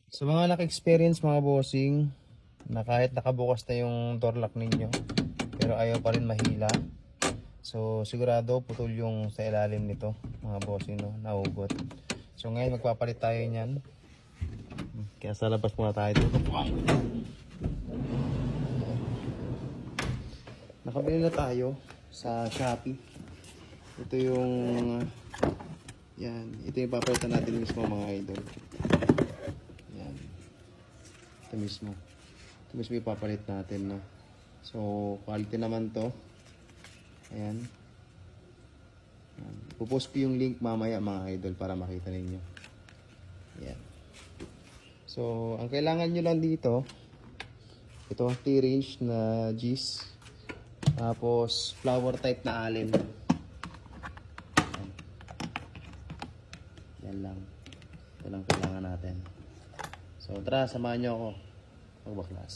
Sa mga naka-experience mga bossing, na kahit nakabukas na yung door lock ninyo, pero ayaw pa rin mahila. So sigurado putol yung sa ilalim nito mga bossing, no, nahugot. So ngayon magpapalit tayo niyan. Kaya sa labas muna tayo dito. Nakabili na tayo sa Shopee. Ito yung yan, ito yung papalitan natin mismo mga idol. Yan. Ito mismo. Ito mismo ipapalit natin, no. So quality naman to. Ayan. Ayan. Pupost ko yung link mamaya mga idol para makita ninyo. Ayan. So ang kailangan nyo lang dito, ito ang T-range na G's. Tapos flower type na allen. Yan lang. Ito lang kailangan natin. So tara, samahan nyo ako magbaklas.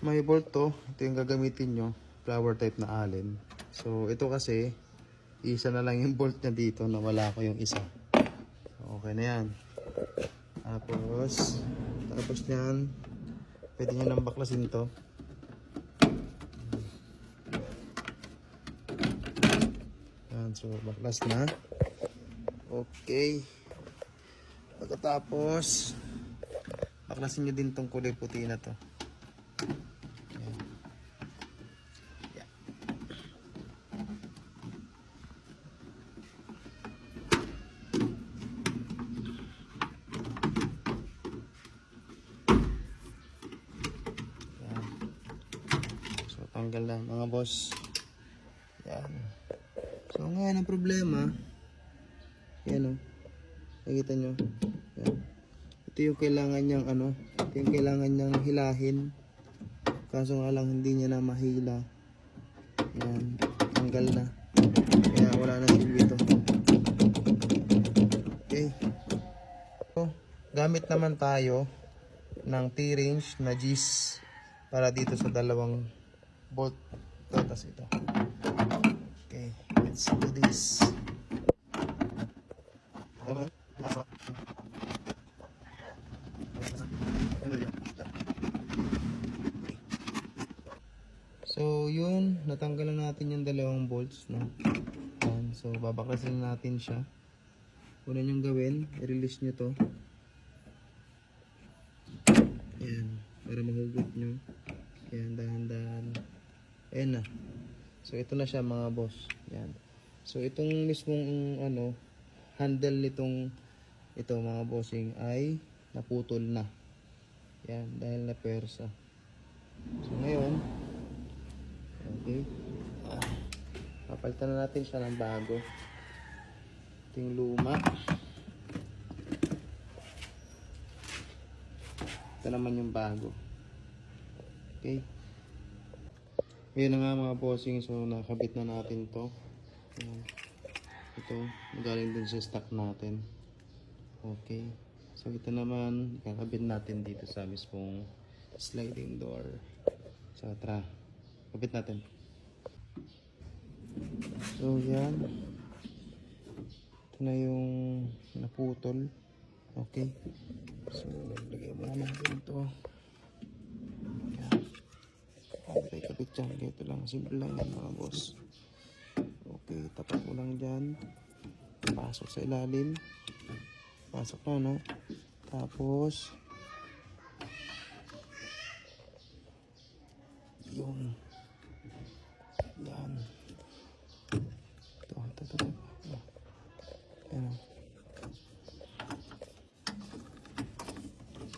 May bolt to. Ito yung gagamitin nyo. Flower type na allen. So ito kasi isa na lang yung bolt niya dito. Nawala ko yung isa. So, okay na yan. Tapos nyan, pwede nyo nang baklasin to. Yan, so baklas na. Okay. Pagkatapos baklasin nyo din tong kulay puti na to. Yan. Yan. Yan. So tanggal na mga boss. Yan. So ngayon ang problema, yan o, nakikita nyo, yan. Ito yung kailangan niyang ito yung kailangan niyang hilahin, kaso nga lang hindi niya na mahila. Yan, tanggal na, kaya wala na silbi ito. Okay, so gamit naman tayo ng T-range na G's para dito sa dalawang bolt ito, tas ito. Okay, let's do this. So yun, natanggalan natin yung dalawang bolts, no? Yan, so babaklasin natin siya. Una nyong gawin, i-release nyo to. Yan, para mahugot nyo. Yan, dahan-dahan. Ayan na. So ito na siya mga boss. Yan. So itong mismong handle nitong ito mga bossing ay naputol na. Yan, dahil na persa. So ngayon, okay, papalitan na natin siya ng bago. Ito yung luma. Ito naman yung bago. Okay. Ngayon na nga mga bossing, so nakabit na natin to. Ito, galing din sa stock natin. Okay. So ito naman, kakabit natin dito sa mismong sliding door. So tara, kabit natin. So yan. Ito na yung naputol. Okay. So lagay mo natin ito. Yan. Okay, kapit dyan. Ito lang. Simple lang yan mga boss. Okay, tapat mo lang dyan. Pasok sa ilalim. Pasok na, no? Tapos yun. Yan. Ito. Yan.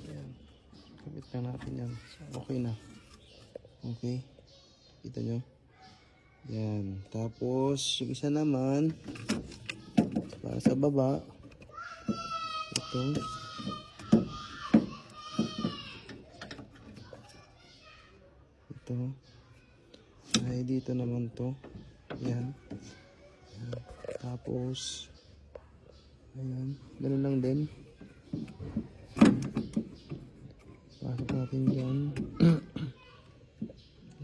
Yan. Kapit lang natin yan. So, okay na. Okay. Kita nyo? Yan. Tapos, yung isa naman, para sa baba, ito. Ito. Ay, dito naman to. Yan. Yan. Tapos, ayan. Ganun lang din. Pasok natin dyan.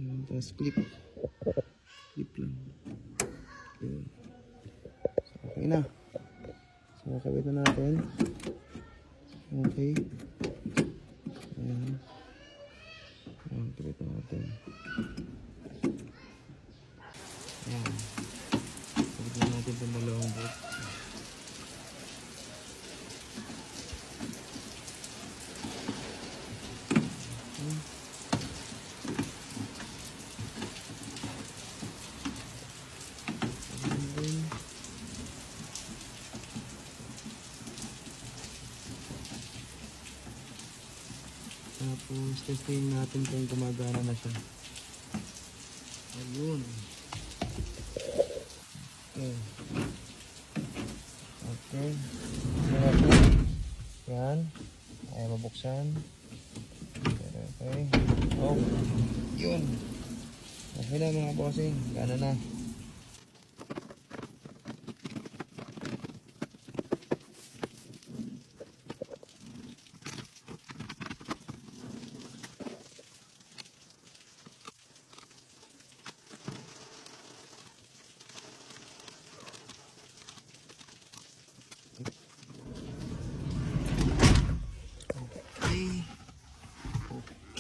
Ayan. Tapos, clip. Clip lang. Ayan. So, okay na. So Kakabit na natin. Okay. Ayan. Ayan, kabit na natin. Ayan. Kabit na natin itong dalawang bolt. Tapos, testing natin kung gumagana na siya. Ayun. Okay. Okay. Yan. Ayaw mabuksan. Okay. Oh. Yun. Okay na mga bossing. Gana na.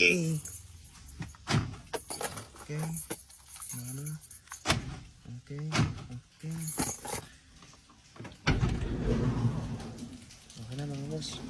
Okay. Okay. Mana? Okay. Okay. Okay na mga boss.